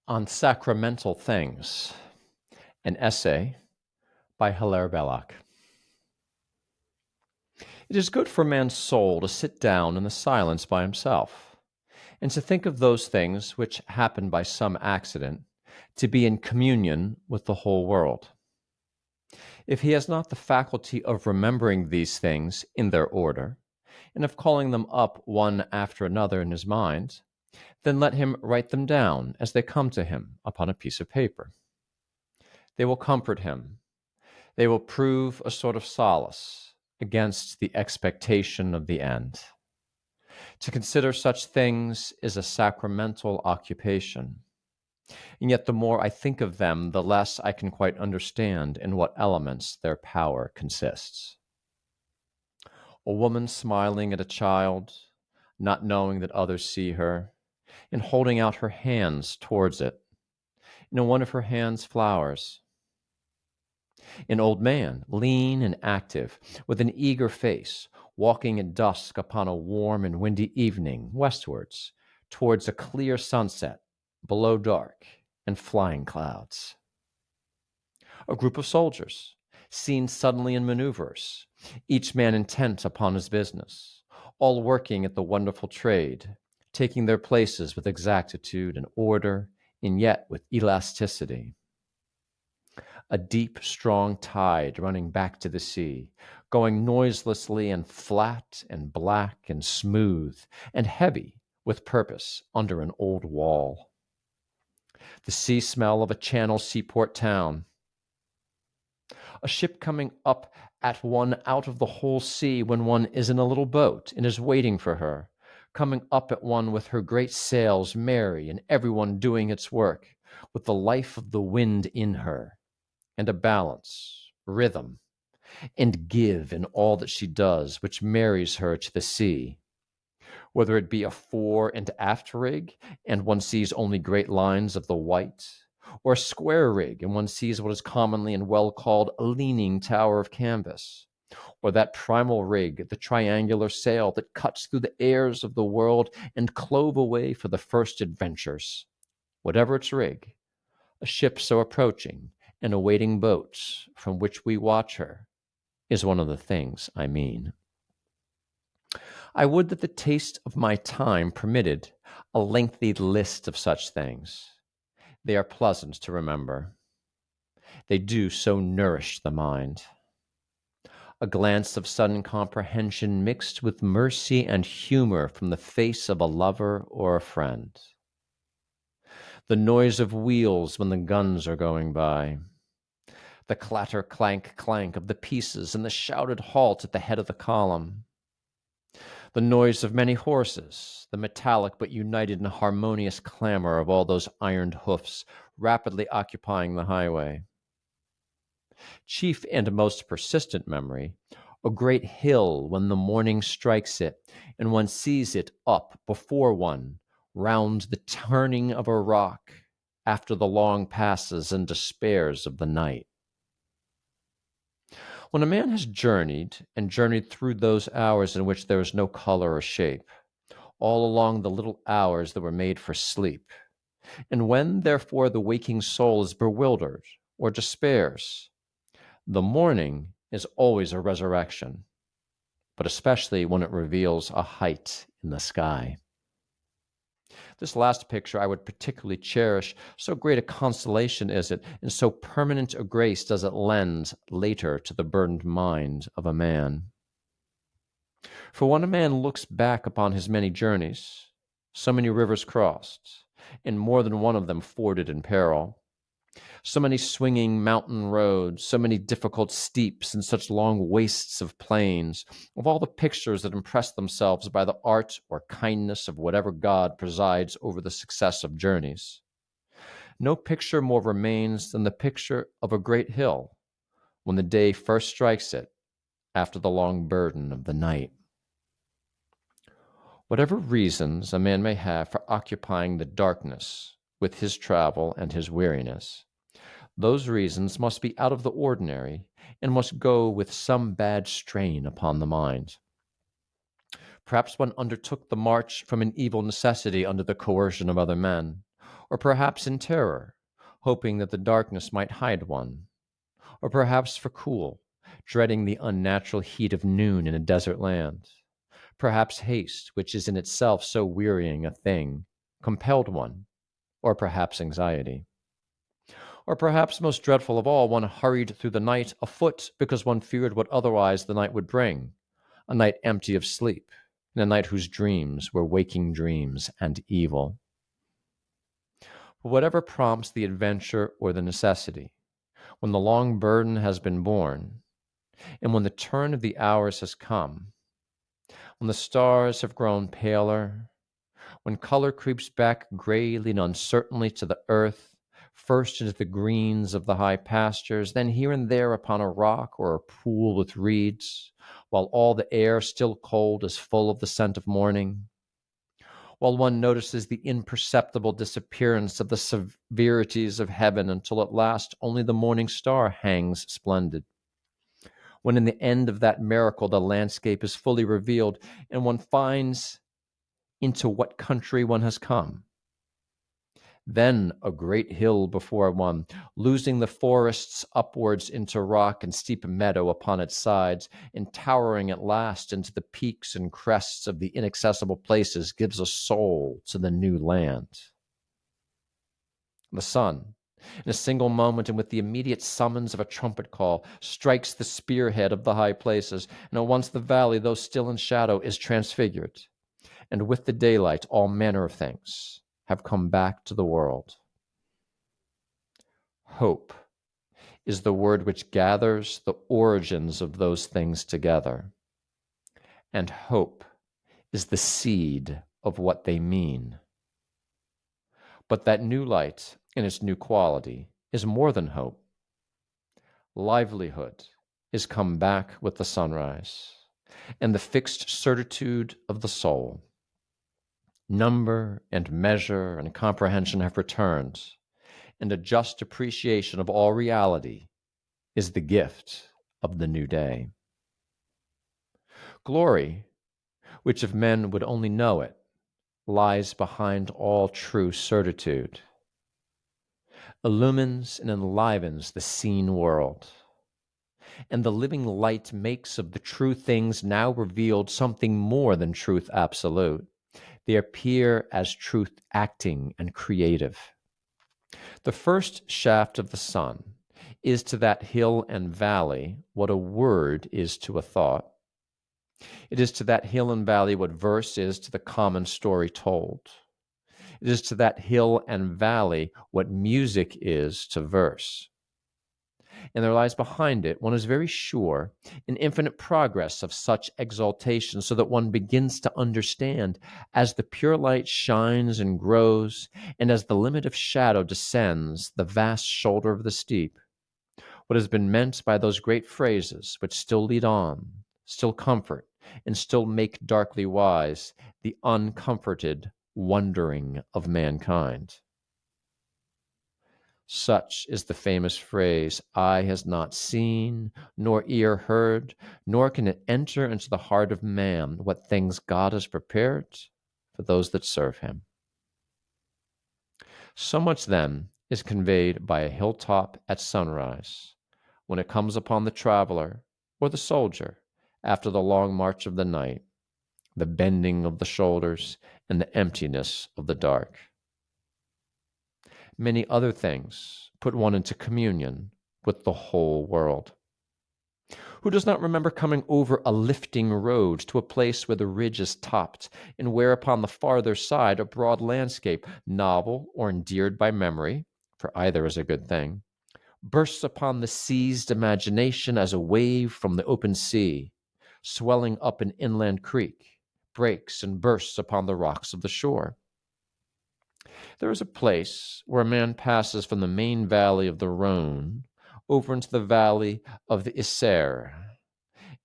On Sacramental Things, an essay by Hilaire Belloc. It is good for man's soul to sit down in the silence by himself, and to think of those things which happen by some accident, to be in communion with the whole world. If he has not the faculty of remembering these things in their order, and of calling them up one after another in his mind, then let him write them down as they come to him upon a piece of paper. They will comfort him. They will prove a sort of solace against the expectation of the end. To consider such things is a sacramental occupation, and yet the more I think of them, the less I can quite understand in what elements their power consists. A woman smiling at a child, not knowing that others see her, and holding out her hands towards it, and in one of her hands flowers. An old man, lean and active, with an eager face, walking at dusk upon a warm and windy evening westwards, towards a clear sunset, below dark and flying clouds. A group of soldiers, seen suddenly in maneuvers, each man intent upon his business, all working at the wonderful trade, taking their places with exactitude and order, and yet with elasticity. A deep, strong tide running back to the sea, going noiselessly and flat and black and smooth and heavy with purpose under an old wall. The sea smell of a Channel seaport town. A ship coming up at one out of the whole sea when one is in a little boat and is waiting for her, coming up at one with her great sails merry and everyone doing its work, with the life of the wind in her, and a balance, rhythm, and give in all that she does, which marries her to the sea. Whether it be a fore and aft rig, and one sees only great lines of the white, or a square rig, and one sees what is commonly and well called a leaning tower of canvas, or that primal rig, the triangular sail that cuts through the airs of the world and clove away for the first adventures. Whatever its rig, a ship so approaching and awaiting boats from which we watch her is one of the things I mean. I would that the taste of my time permitted a lengthy list of such things. They are pleasant to remember. They do so nourish the mind. A glance of sudden comprehension mixed with mercy and humor from the face of a lover or a friend. The noise of wheels when the guns are going by. The clatter, clank, clank of the pieces and the shouted halt at the head of the column. The noise of many horses, the metallic but united and harmonious clamor of all those ironed hoofs rapidly occupying the highway. Chief and most persistent memory, a great hill when the morning strikes it and one sees it up before one, round the turning of a rock, after the long passes and despairs of the night. When a man has journeyed, and journeyed through those hours in which there is no color or shape, all along the little hours that were made for sleep, and when, therefore, the waking soul is bewildered or despairs, the morning is always a resurrection, but especially when it reveals a height in the sky. This last picture I would particularly cherish, so great a consolation is it, and so permanent a grace does it lend later to the burdened mind of a man. For when a man looks back upon his many journeys, so many rivers crossed, and more than one of them forded in peril, so many swinging mountain roads, so many difficult steeps, and such long wastes of plains, of all the pictures that impress themselves by the art or kindness of whatever God presides over the success of journeys, no picture more remains than the picture of a great hill when the day first strikes it after the long burden of the night. Whatever reasons a man may have for occupying the darkness with his travel and his weariness, those reasons must be out of the ordinary and must go with some bad strain upon the mind. Perhaps one undertook the march from an evil necessity under the coercion of other men, or perhaps in terror, hoping that the darkness might hide one, or perhaps for cool, dreading the unnatural heat of noon in a desert land. Perhaps haste, which is in itself so wearying a thing, compelled one, or perhaps anxiety. Or perhaps, most dreadful of all, one hurried through the night afoot because one feared what otherwise the night would bring, a night empty of sleep, and a night whose dreams were waking dreams and evil. But whatever prompts the adventure or the necessity, when the long burden has been borne, and when the turn of the hours has come, when the stars have grown paler, when color creeps back grayly and uncertainly to the earth, first into the greens of the high pastures, then here and there upon a rock or a pool with reeds, while all the air, still cold, is full of the scent of morning, while one notices the imperceptible disappearance of the severities of heaven until at last only the morning star hangs splendid, when in the end of that miracle the landscape is fully revealed and one finds into what country one has come. Then a great hill before one, losing the forests upwards into rock and steep meadow upon its sides, and towering at last into the peaks and crests of the inaccessible places, gives a soul to the new land. The sun, in a single moment and with the immediate summons of a trumpet call, strikes the spearhead of the high places, and at once the valley, though still in shadow, is transfigured, and with the daylight all manner of things have come back to the world. Hope is the word which gathers the origins of those things together, and hope is the seed of what they mean. But that new light, in its new quality, is more than hope. Livelihood is come back with the sunrise, and the fixed certitude of the soul. Number and measure and comprehension have returned, and a just appreciation of all reality is the gift of the new day. Glory, which if men would only know it, lies behind all true certitude, illumines and enlivens the seen world, and the living light makes of the true things now revealed something more than truth absolute. They appear as truth acting and creative. The first shaft of the sun is to that hill and valley what a word is to a thought. It is to that hill and valley what verse is to the common story told. It is to that hill and valley what music is to verse. And there lies behind it, one is very sure, an infinite progress of such exaltation, so that one begins to understand, as the pure light shines and grows, and as the limit of shadow descends the vast shoulder of the steep, what has been meant by those great phrases which still lead on, still comfort, and still make darkly wise the uncomforted wondering of mankind. Such is the famous phrase, eye has not seen, nor ear heard, nor can it enter into the heart of man what things God has prepared for those that serve him. So much then is conveyed by a hilltop at sunrise, when it comes upon the traveler or the soldier after the long march of the night, the bending of the shoulders and the emptiness of the dark. Many other things put one into communion with the whole world. Who does not remember coming over a lifting road to a place where the ridge is topped, and where upon the farther side a broad landscape, novel or endeared by memory, for either is a good thing, bursts upon the seized imagination as a wave from the open sea, swelling up an inland creek, breaks and bursts upon the rocks of the shore? There is a place where a man passes from the main valley of the Rhone over into the valley of the Isère,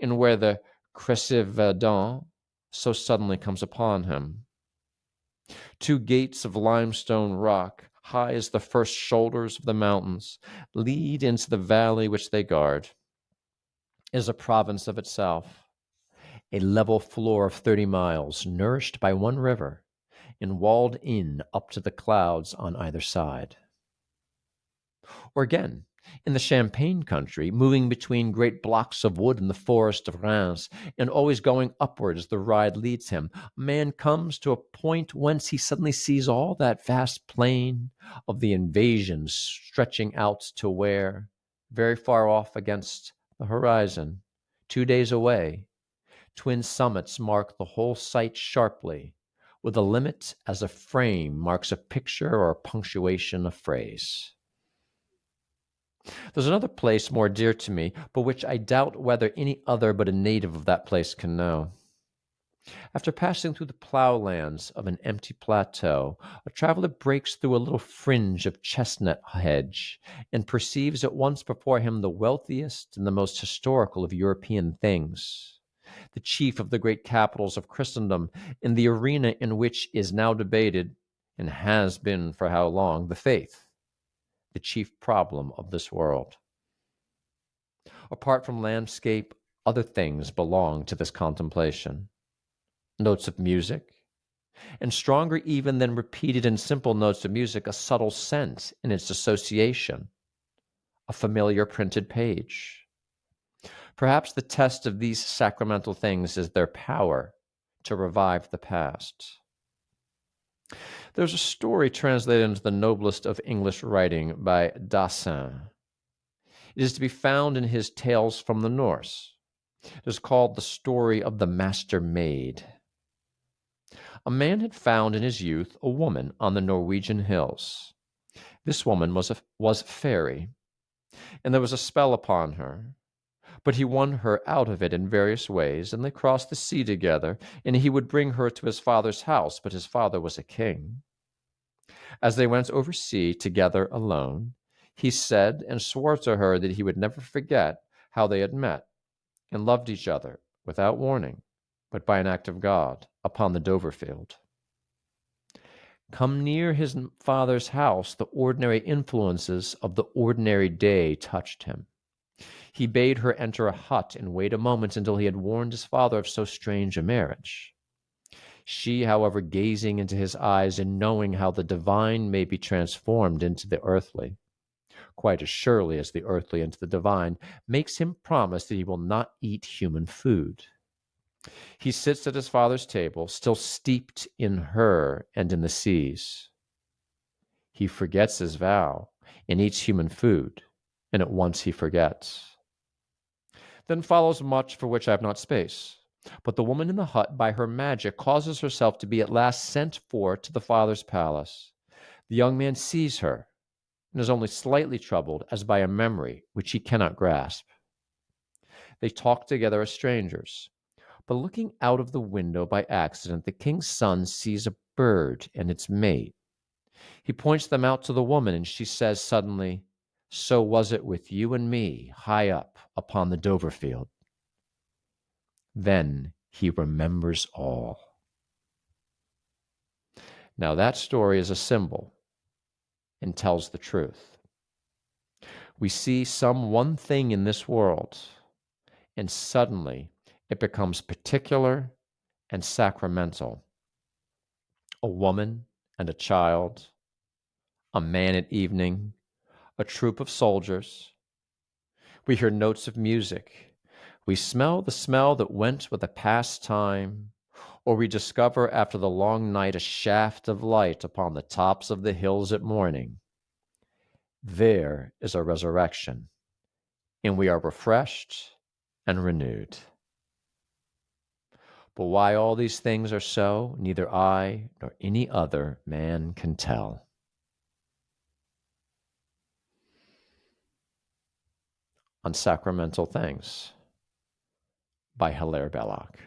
and where the Cresceverdun so suddenly comes upon him. Two gates of limestone rock, high as the first shoulders of the mountains, lead into the valley which they guard. It is a province of itself, a level floor of 30 miles, nourished by one river, and walled in up to the clouds on either side. Or again, in the Champagne country, moving between great blocks of wood in the forest of Reims, and always going upward as the ride leads him, a man comes to a point whence he suddenly sees all that vast plain of the invasion stretching out to where, very far off against the horizon, 2 days away, twin summits mark the whole sight sharply, with a limit as a frame marks a picture or a punctuation of phrase. There's another place more dear to me, but which I doubt whether any other but a native of that place can know. After passing through the ploughlands of an empty plateau, a traveler breaks through a little fringe of chestnut hedge and perceives at once before him the wealthiest and the most historical of European things, the chief of the great capitals of Christendom, in the arena in which is now debated, and has been for how long, the faith, the chief problem of this world. Apart from landscape, other things belong to this contemplation. Notes of music, and stronger even than repeated and simple notes of music, a subtle sense in its association, a familiar printed page. Perhaps the test of these sacramental things is their power to revive the past. There's a story translated into the noblest of English writing by Dassin. It is to be found in his Tales from the Norse. It is called The Story of the Master Maid. A man had found in his youth a woman on the Norwegian hills. This woman was fairy, and there was a spell upon her. But he won her out of it in various ways, and they crossed the sea together, and he would bring her to his father's house, but his father was a king. As they went over sea together alone, he said and swore to her that he would never forget how they had met and loved each other without warning, but by an act of God, upon the Doverfield. Come near his father's house, the ordinary influences of the ordinary day touched him. He bade her enter a hut and wait a moment until he had warned his father of so strange a marriage. She, however, gazing into his eyes and knowing how the divine may be transformed into the earthly, quite as surely as the earthly into the divine, makes him promise that he will not eat human food. He sits at his father's table, still steeped in her and in the seas. He forgets his vow and eats human food, and at once he forgets. Then follows much for which I have not space. But the woman in the hut, by her magic, causes herself to be at last sent for to the father's palace. The young man sees her, and is only slightly troubled as by a memory which he cannot grasp. They talk together as strangers. But looking out of the window by accident, the king's son sees a bird and its mate. He points them out to the woman, and she says suddenly, "So was it with you and me, high up upon the Doverfield." Then he remembers all. Now that story is a symbol and tells the truth. We see some one thing in this world, and suddenly it becomes particular and sacramental. A woman and a child, a man at evening, a troop of soldiers. We hear notes of music. We smell the smell that went with a past time, or we discover after the long night a shaft of light upon the tops of the hills at morning. There is a resurrection, and we are refreshed and renewed. But why all these things are so, neither I nor any other man can tell. On Sacramental Things by Hilaire Belloc.